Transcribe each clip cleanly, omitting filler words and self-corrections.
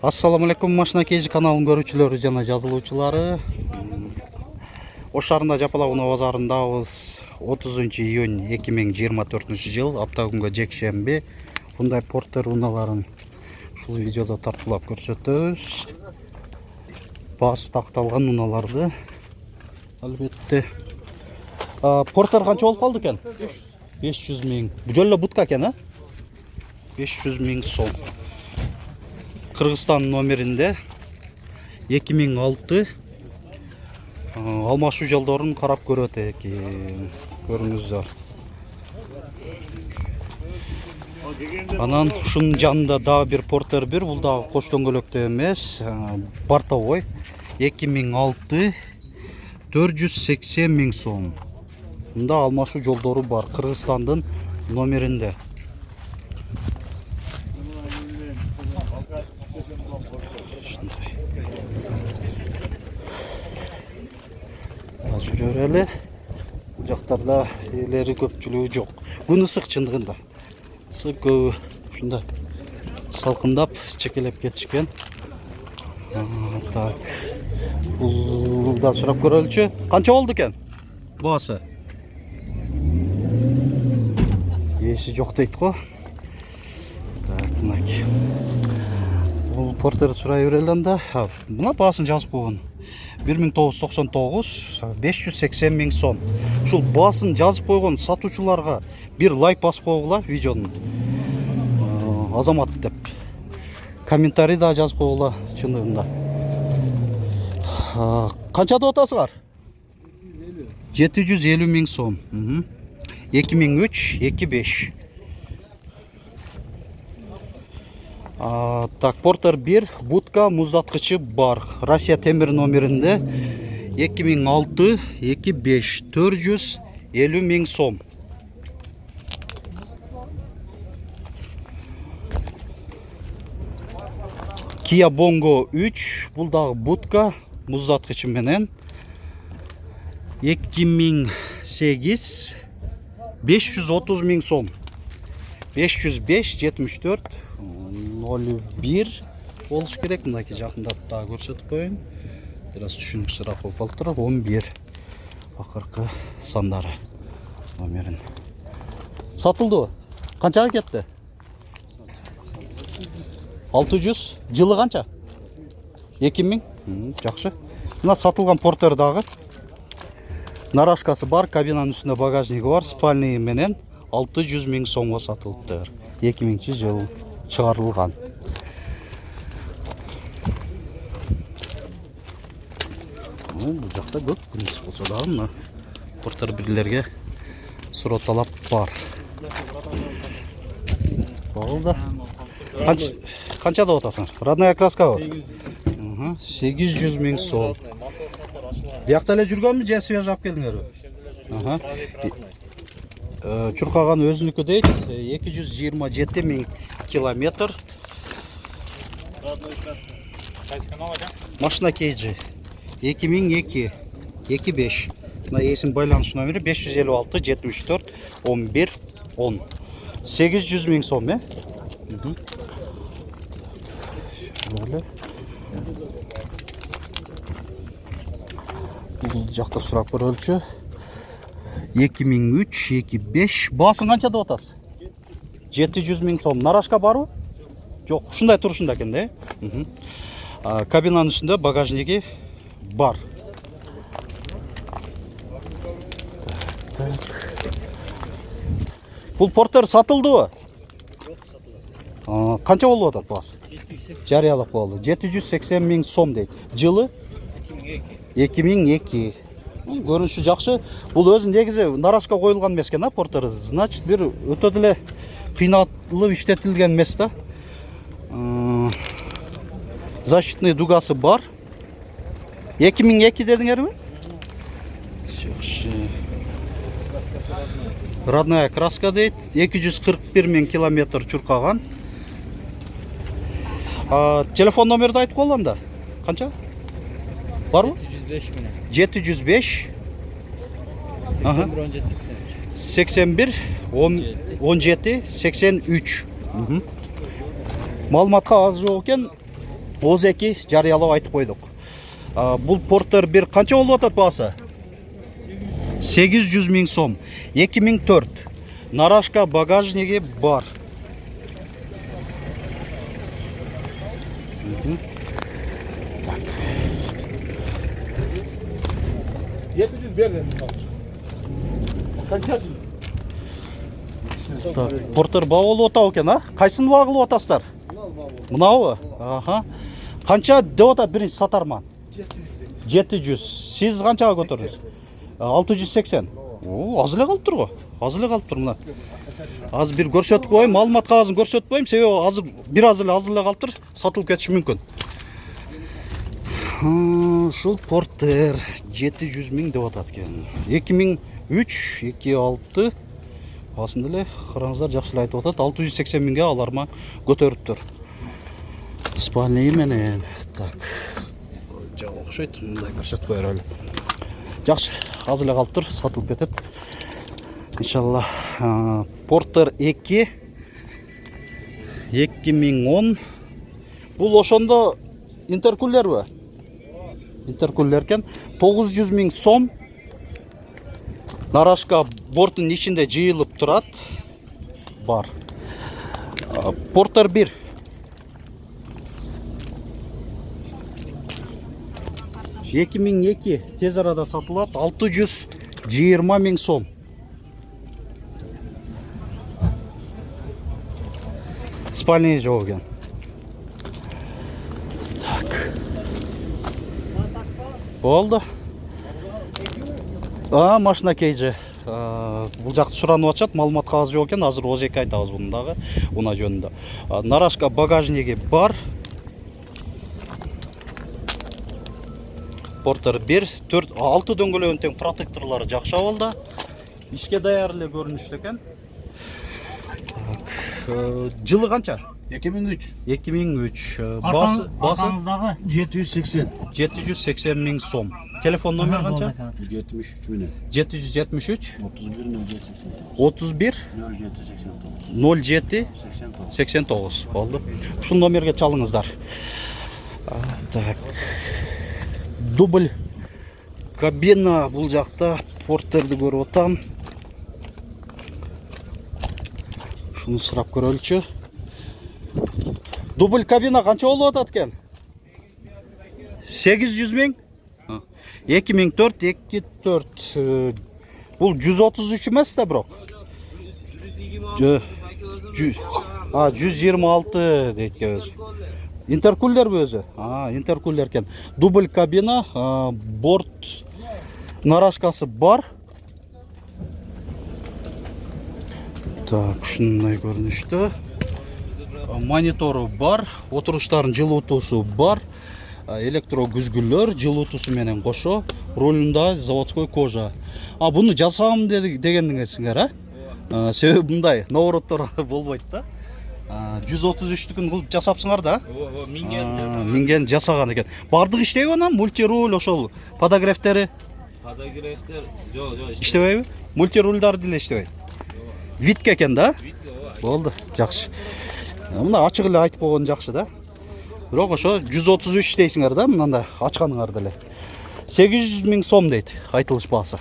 Assalamu alaikum, Машина Kg каналын көрүүчүлөрү жана жазылуучулары. Ош шаарында Жапалак унаа базарындабыз. 30 июнь 2024 жыл, апта күнгө жекшемби. Мындай портер унааларын ушул видеодо тартуулап көрсөтөбүз. Баасы такталган унааларды албетте. Портер канча болуп калды экен? 500 миң. Жөн эле бутка экен, 500 миң сом. Кыргызстан номеринде 2006 алмашуу жолдорун карап көрөт экен. Көрүңүздөр. Анан ушунун жанында дагы бир портер бир, бул дагы кош дөңгөлөктө эмес, бортовой 2006 480 миң сом. Мында алмашуу жолдору бар, Кыргызстандын номеринде. Жүрөр эле. Бул жактарда элери көпчүлүгү жок. Күн ысык чындыгында. Ысык көбү ушундай салкындап, чекелеп кетишкен. Так. Булдан сурап көрөлүчү. Канча болду экен? Баасы. Эси жок дейт го. Так, мынакей. Бул портер сурай берели анда. Мына баасын жазып койгон. 1999 580 миң сом. Ушул баасын жазып койгон сатуучуларга бир лайк басып койгула видеонун. Азамат деп. Комментарий да жазып койгула чындыгында. Канча деп атасыңар? 750 миң сом. 2003-25. Так, портер 1, будка муздаткычы бар. Россия темир номеринде 2006-25 450 миң сом. Kia Bongo 3, бул дагы будка муздаткычы менен 2008 530 миң сом. 505 74 01 болуш керек. Мынакей жакындап дагы көрсөтүп коеюн. Бираз түшүнүксүрөөк болуп калыптыр. 11 акыркы сандары номерин. Сатылды. Канчага кетти? 600. Жылы канча? 2000. Жакшы. Мына сатылган портер дагы. Нарашкасы бар, кабинанын үстүндө багажниги бар, спальный менен 600 миң сомго сатылыптыр. 2000 жыл чыгарылган. Бул жакта көп күнүс болсо дагы мына портер бирлерге суроо талап бар. Болду. Канча деп атасың? Родная краскабы? 800 миң сом. Биякта эле жүргөнбү же свежий алып келдиңерби? Чуркаган өзүнүкү дейт. 227 миң километр. Машина Kg 2002 25. Мына эсим байланыш номери 556 74 11 10. 800 миң сом, Бул жакта сурап көрөлчү. 2003-25. Баасын канча деп атасыз? 700 миң сом. Нарашка барбы? Жок, ушундай турушунда экен да. Кабинанын үстүндө багажниги бар. Бул портер сатылдыбы? Жок, сатылды. Канча болуп атат баасы? Жарыялап коелу. 780 миң сом дейт. Жылы 2002. Көрүнүшү жакшы. Бул өзү негизи нарашка коюлган эмес экен, портер. Значит, бир өтө деле кыйнатылып иштетилген эмес да. Защитный дугасы бар. 2002 дедиңерби? Жакшы. Родная краска дейт. 241 миң километр чуркаган. Телефон номерди айтып коелу анда. Канча? Барбы? 705 81 17 83. Маалыматка аз жок экен. ооз-2 жарыялап айтып койдук. Бул Porter 1 канча болуп атат баасы? 800 000 сом. 2004. Нарашка багажниги бар. Так. 700 бердим. Канча? Так, Porter ба болуп атабы экен, а? Кайсын ба кылып атасыздар? Мынабы? Аха. Канча деп атат биринчи сатарман? 700. Сиз канчага көтөрдүңүз? 680. О, аз эле калып тур го. Аз эле калып тур мына. Азыр бир көрсөтүп коеюн, маалымат кагазын көрсөтүп коеюн, себеби азыр бир аз эле калып тур, сатылып кетиши мүмкүн. Ушул Porter 700 000 деп атат экен. 2003, 26 басында эле караңыздар, жакшы эле айтып атат. 680 000ге аларма көтөрүптүр. Спальный менен. Так. Жагы окшойт, мындай көрсөтүп коер эле. Жакшы, аз эле калып тур, сатылып кетет. Иншалла. Porter 2 2010. Бул ошондо интеркулерби? Интеркулер экен. 900 000 сом. Нарашка борттун ичинде жыйылып турат. Бар. Porter 1. Эки миң эки тез арада сатылат, 620 000 сом. Спальный жок экен. Так. Болду. Машина кейжи. Бул жакты суранып атышат, маалымат кагазы жок экен. Азыр ооз-2 айтабыз мунун дагы унаа жөнүндө. Нарашка багажниги бар. Porter 1, 4, 6 дөңгөлөгүнүн тең протекторлору жакшы абалда. Ишке даяр эле көрүнүштө экен. Жылы канча? 2003. 2003. Басы 780. 780 000 сом. Телефон номер канча? 73 менен. 773 31 07 89. Болду. Ушул номерге чалыңыздар. Так. Дубль кабина бул жакта Porter'ди көрүп атам. Шуну сурап көрөлүчү. Дубль кабина канча болуп атат экен? 800 000? 2004, 24. Бул 133 эмес да бирок. 126 дейт өзү. Интеркулерби өзү? Интеркулер экен. Дубль кабина, борт нарашкасы бар. Так, ушундай көрүнүштө. Монитору бар, отуруштардын жылуутуусу бар. Электро күзгүлөр жылуутуусу менен кошо, рулунда заводской кожа. Буну жасагам дегениңизсиңер, себеби мындай навороттор болбойт да. 133-түкүн кылып жасапсыңар да? Минген жасаган экен. Бардык иштейби анан? Мультируль, ошол подогревтери? Подогревтер жок, иштебейби? Мультирульдар деле иштебейт. Витке экен да? Болду, жакшы. Мына ачык эле айтып койгон жакшы да. Бирок ошо 133 дейсиңер да, мындай ачканыңар деле. 800 000 сом дейт айтылыш баасы.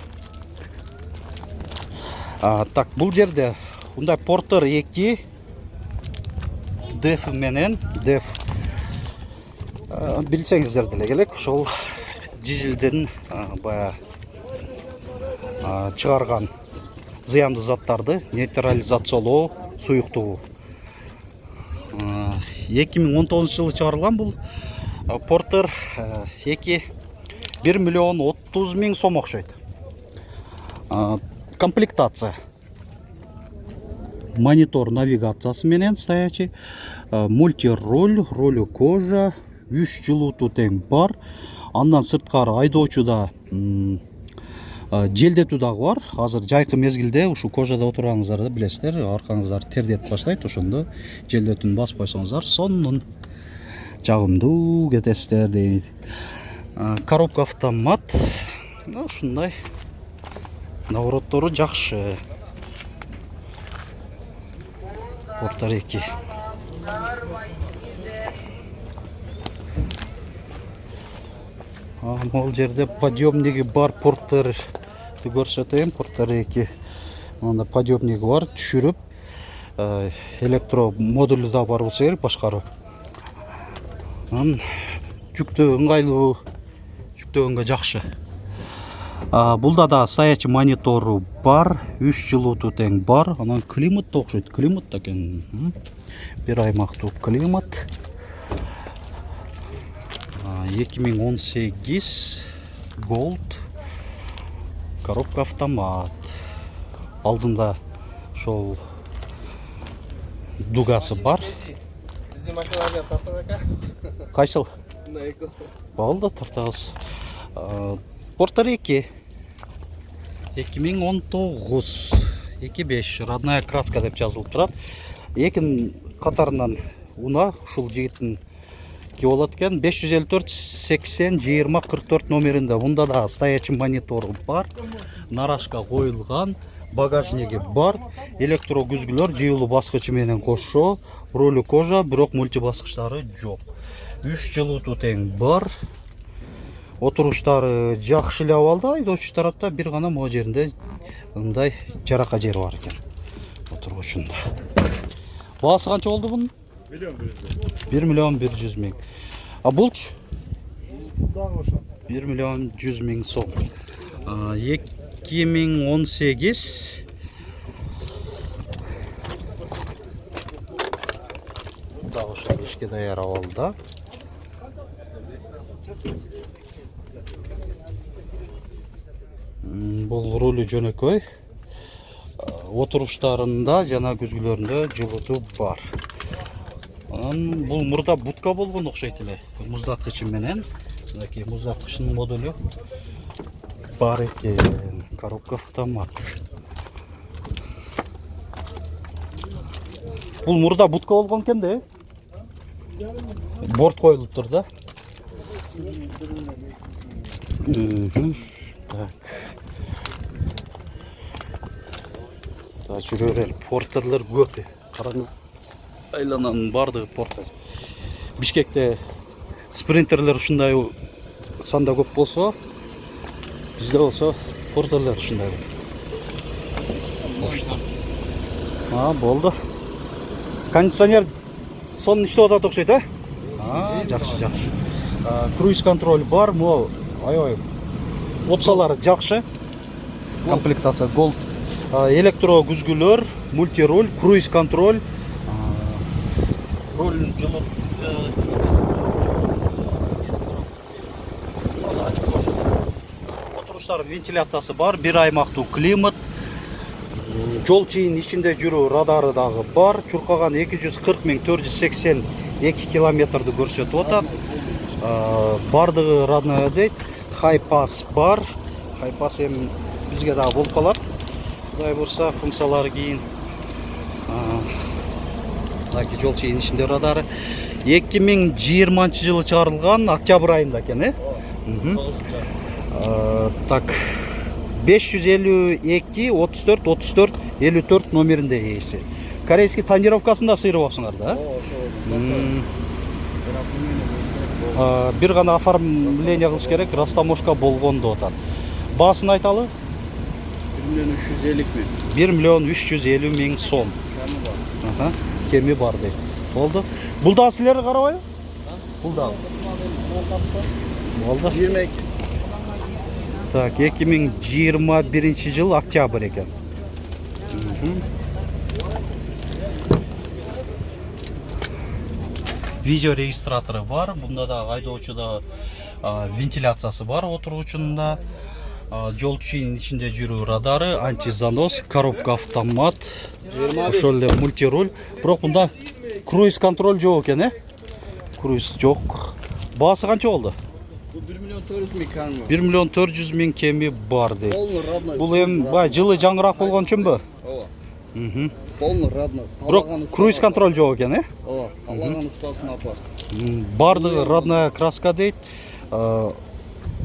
Так, бул жерде мындай Porter 2 деф менен деф билсеңиздер деле келек. Ошол дизелден бая чыгарган зыяндуу заттарды нейтрализациялоо суюктугу. 2019 жылы чыгарылган бул Porter 2 1 миллион 30 000 сом окшойт. Комплектация. Монитор навигациясы менен стоячий, мультируль, руль кожа, 3 жылуутуу тең бар. Андан сырткары айдоочуда желдетүү дагы бар. Азыр жайкы мезгилде ушу кожада отурганыңыздарда билесиздер, аркаңыздар тердетип баштайт, ошондо желдетүүнү басып койсоңуздар, сонун жагымдуу кетесиздер дейт. Коробка автомат. Ушундай навороттору жакшы. Porter 2. Могул жерде подъемниги бар порттарды көрсөтөйүн. Порттар 2. Мында подъемниги бар, түшүрүп электро модулу да бар болсо керек башкаруу. Жүктөө ыңгайлуу, жүктөгөнгө жакшы. Булда да стоячий монитору бар, 3 жылууту тең бар. Анан климат да окшойт, климат да экен. Бир аймактуу климат. 2018 Gold коробка автомат. Алдында шол дугасы бар. Біздің машиналардан тартып ака. Кайсыл? Мына эко. Болду, тартабыз. Porter 2. 2019. 25. Родная краска деп жазылып турат. Экин катарынан уна ушул жигиттин ки болот экен. 554 80 20 44 номеринде. Мында да стоячий монитор бар. Нарашка коюлган. Багажниги бар. Электро күзгүлөр жыйылуу баскычы менен кошо. Ролу кожа, бирок мульти баскычтары жок. 3 жылууту тең бар. Отуруштары жакшы эле абалда, айдоочу тарапта бир гана могу жеринде мындай жарака жери бар экен. Отургучунда. Баасы канча болду бунун? 1 миллион 100 миң. Булчу? 1 миллион 100 миң сом. 2018 да ошо ишке даяр абалда. Бул рулу жөнөкөй. Отуруштарында жана күзгүлөрүндө жылытуу бар. Бул мурда будка болгон окшойт эле. Муздаткычы менен. Мынакей муздаткычынын модулу бар экен. Коробка автомат. Бул мурда будка болгон экен да. Борт коюлуптур да. Так. Жүрө берели. Порттерлер көп. Караңыз. Айлананын бардыгы порттер. Бишкекте спринтерлер ушундай санда көп болсо, бизде болсо порттерлер ушундай. Болду. Кондиционер сонун иштеп атат окшойт, жакшы. Круиз контроль бар, могу аябай опциялары жакшы. Комплектация Gold. Электро күзгүлөр, мультируль, круиз контроль. Руль жылып отуруштар вентиляциясы бар, бир аймактуу климат. Жол чыйын ичинде жүрүү радары дагы бар. Чуркаган 240 482 километрди көрсөтүп атат. Бардыгы родной дейт. Хайпас бар. Хайпас эми бизге дагы болуп калат. Кудай бурса, функциялары кийин. Мынакей жол чыйын ичинде радары. 2020-жылы чыгарылган, октябрь айында экен, Так, 552 34 34 54 номеринде ээси. Корейский тонировкасын да сыйрып апсыңар да? Бир гана оформление кылыш керек, растаможка болгон деп атат. Баасын айталы? 1 миллион 350 миң сом. Кеми бар дейт. Болду. Бул да силер карабайбы? Бул да. Болду. 22. Так, 2021 жыл октябрь экен. Видео регистраторы бар. Бунда да айдоочуда вентиляциясы бар отургучунда. Жол чыйын ичинде жүрүү радары, антизанос, коробка автомат, ошол эле мультируль. Бирок мында круиз контроль жок экен, Круиз жок. Баасы канча болду? 1 миллион 400 миң кармы. 1 миллион 400 миң кеми бар дейт. Полный родной. Бул эми бай жылы жаңыраак болгон үчүнбү? Ооба. Полный родной. Бирок круиз контроль жок экен, Ооба. Каллаган устасын апарсыз. Бардыгы родная краска дейт.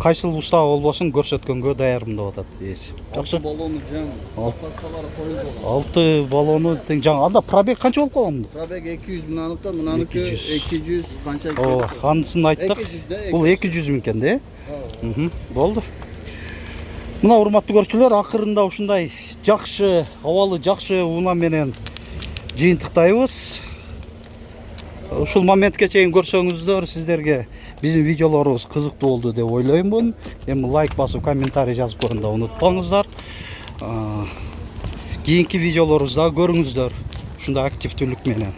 Кайсыл уста болбосун көрсөткөнгө даярмын деп атат ээси. Жакшы баллону жаң. Запаскалары коюлган. 6 баллону тең жаң. Анда пробег канча болуп калган? Пробег 200 мынаныкта, мынаныкы 200 канча. Анысын айттык. Бул 200 миң экен да? Болды. Мына урматтуу көрүүчүлөр, акырында ушундай жакшы, абалы жакшы унаа менен жыйынтыктайбыз. Ушул моментке чейин көрсөңүздөр, сиздерге биздин видеолорубуз кызыктуу болду деп ойлоймун. Эми лайк басып, комментарий жазып коюңду унутпаңыздар. Кийинки видеолорубузда көрүңүздөр ушундай активдүүлүк менен.